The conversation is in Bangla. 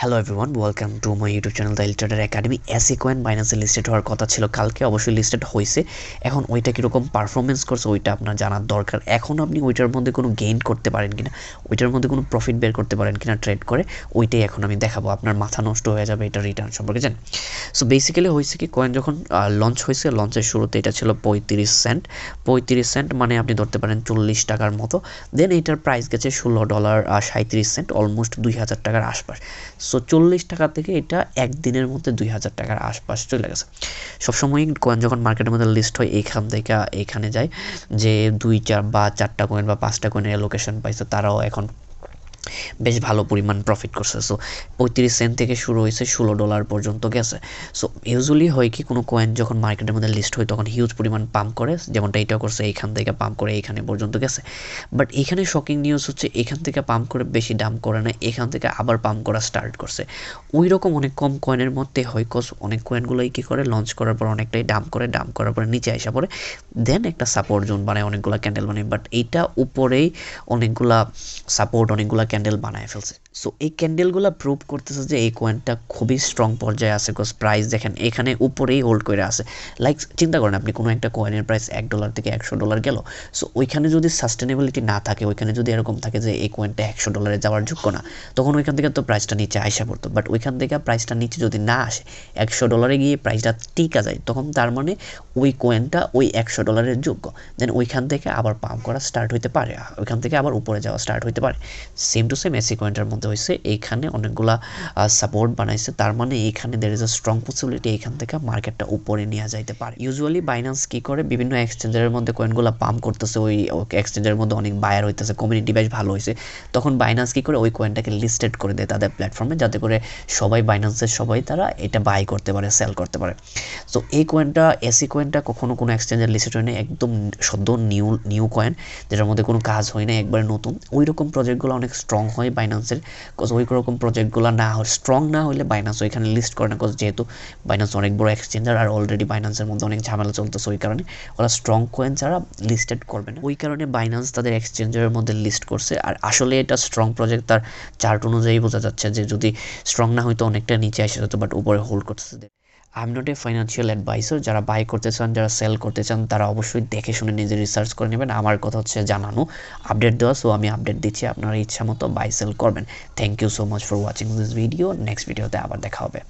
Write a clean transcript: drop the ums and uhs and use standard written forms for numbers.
Hello everyone, welcome to my YouTube channel the trader academy. AC coin বাইন্যান্সে লিস্টেড হওয়ার কথা ছিল কালকে, অবশ্যই লিস্টেড হয়েছে। এখন ওইটা কীরকম পারফরমেন্স করছে ওইটা আপনার জানার দরকার। এখন আপনি ওইটার মধ্যে কোনো গেইন করতে পারেন কিনা, ওইটার মধ্যে কোনো প্রফিট বের করতে পারেন কিনা ট্রেড করে, ওইটাই এখন আমি দেখাবো। আপনার মাথা নষ্ট হয়ে যাবে এটা রিটার্ন সম্পর্কে জানেন। সো বেসিক্যালি হয়েছে কি, কয়েন যখন লঞ্চ হয়েছে, লঞ্চের শুরুতে এটা ছিল 35 সেন্ট। 35 সেন্ট মানে আপনি ধরতে পারেন 40 টাকার মতো। দেন এইটার প্রাইস গেছে $16.37, অলমোস্ট 2000 টাকার আশপাশ। সো 40 টাকা থেকে এটা একদিনের মধ্যে 2000 টাকার আশপাশ চলে গেছে। সবসময় কয়েন যখন মার্কেটের মধ্যে লিস্ট হয় এইখান থেকে এইখানে যায়, যে 2-4 বা 4টা কয়েন বা 5টা কয়েনের অ্যালোকেশন পাইছে, তারাও এখন বেশ ভালো পরিমাণ প্রফিট করছে। সো 35 সেন্ট থেকে শুরু হয়েছে $16 পর্যন্ত গেছে। সো ইউজুয়ালি হয় কি, কোনো কয়েন যখন মার্কেটের মধ্যে লিস্ট হয় তখন হিউজ পরিমাণ পাম্প করে, যেমনটা এটাও করছে, এইখান থেকে পাম্প করে এইখানে পর্যন্ত গেছে। বাট এখানে শকিং নিউজ হচ্ছে, এখান থেকে পাম্প করে বেশি ডাম্প করে না, এখান থেকে আবার পাম্প করা স্টার্ট করছে। ওই রকম অনেক কম কয়েনের মধ্যে হয়, কজ অনেক কয়েনগুলোই কী করে, লঞ্চ করার পর অনেকটাই ডাম্প করে, ডাম্প করার পরে নিচে আসা পড়ে, দেন একটা সাপোর্ট জোন বানায়, অনেকগুলো ক্যান্ডেল বানায়। বাট এইটা উপরেই অনেকগুলা সাপোর্ট, অনেকগুলা ক্যান্ডেল বানায় ফেলছে। সো এই ক্যান্ডেলগুলো প্রুভ করতেছে যে এই কয়েনটা খুবই স্ট্রং পর্যায়ে আছে। বিকজ প্রাইস দেখেন এখানে উপরেই হোল্ড করে আছে। লাইক চিন্তা করেন, আপনি কোনো একটা কয়েনের প্রাইস $1 থেকে $100 গেল। সো ওইখানে যদি সাস্টেনেবিলিটি না থাকে, ওইখানে যদি এরকম থাকে যে এই কয়েনটা $100 যাওয়ার যোগ্য না, তখন ওইখান থেকে তো প্রাইসটা নিচে আসা পড়তো। বাট ওইখান থেকে প্রাইসটা নিচে যদি না আসে, $100 গিয়ে প্রাইসটা টিকা যায়, তখন তার মানে ওই কয়েনটা ওই $100 যোগ্য। দেন ওইখান থেকে আবার পাম্প করা স্টার্ট হইতে পারে, ওইখান থেকে আবার উপরে যাওয়া স্টার্ট হইতে পারে। সেম টু সেম এসি কয়েনটার মধ্যে হয়েছে, এইখানে অনেকগুলা সাপোর্ট বানাইছে, তার মানে এইখানে there is a strong possibility এইখান থেকে মার্কেটটা উপরে নিয়ে যাইতে পারে। ইউজুয়ালি বাইন্যান্স কি করে, বিভিন্ন এক্সচেঞ্জের মধ্যে কয়েনগুলো পাম্প করতেছে, ওই এক্সচেঞ্জের মধ্যে অনেক বায়ার হইতেছে, কমিউনিটি বেশ ভালো হয়েছে, তখন বাইন্যান্স কি করে ওই কয়েনটাকে লিস্টেড করে দেয় তাদের প্ল্যাটফর্মে, যাতে করে সবাই বাইন্যান্সের সবাই তারা এটা বাই করতে পারে, সেল করতে পারে। সো এই কয়েনটা, এসি কয়েনটা কখনো কোনো এক্সচেঞ্জের লিস্টেড হয় না, একদম সদ্য নিউ কয়েন, যেটার মধ্যে কোনো কাজ হয় না, একবারে নতুন। ওই রকম প্রজেক্টগুলো অনেক স্ট্রং হয় বাইন্যান্সের, কজ ওই রকম প্রজেক্টগুলো না হয়, স্ট্রং না হলে বাইন্যান্স ওইখানে লিস্ট করে না। কজ যেহেতু বাইন্যান্স অনেক বড় এক্সচেঞ্জার, আর অলরেডি বাইন্যান্সের মধ্যে অনেক ঝামেলা চলতেছে, ওই কারণে ওরা স্ট্রং কয়েন ছাড়া লিস্টেড করবে না। ওই কারণে বাইন্যান্স তাদের এক্সচেঞ্জের মধ্যে লিস্ট করছে। আর আসলে এটা স্ট্রং প্রজেক্ট, তার চার্ট অনুযায়ী বোঝা যাচ্ছে যে যদি স্ট্রং না হয়তো অনেকটা নিচে এসে যেত, বাট উপরে হোল্ড করতেছে। I am not a financial adviser. যারা বাই করতে চান, যারা সেল করতে চান, তারা অবশ্যই দেখে শুনে নিজে রিসার্চ করে নেবেন। আমার কথা হচ্ছে জানানো, আপডেট দেওয়া। সো আমি আপডেট দিচ্ছি, আপনারা ইচ্ছা মতো বাই সেল করবেন। Thank you so much for watching this video. Next ভিডিওতে আবার দেখা হবে।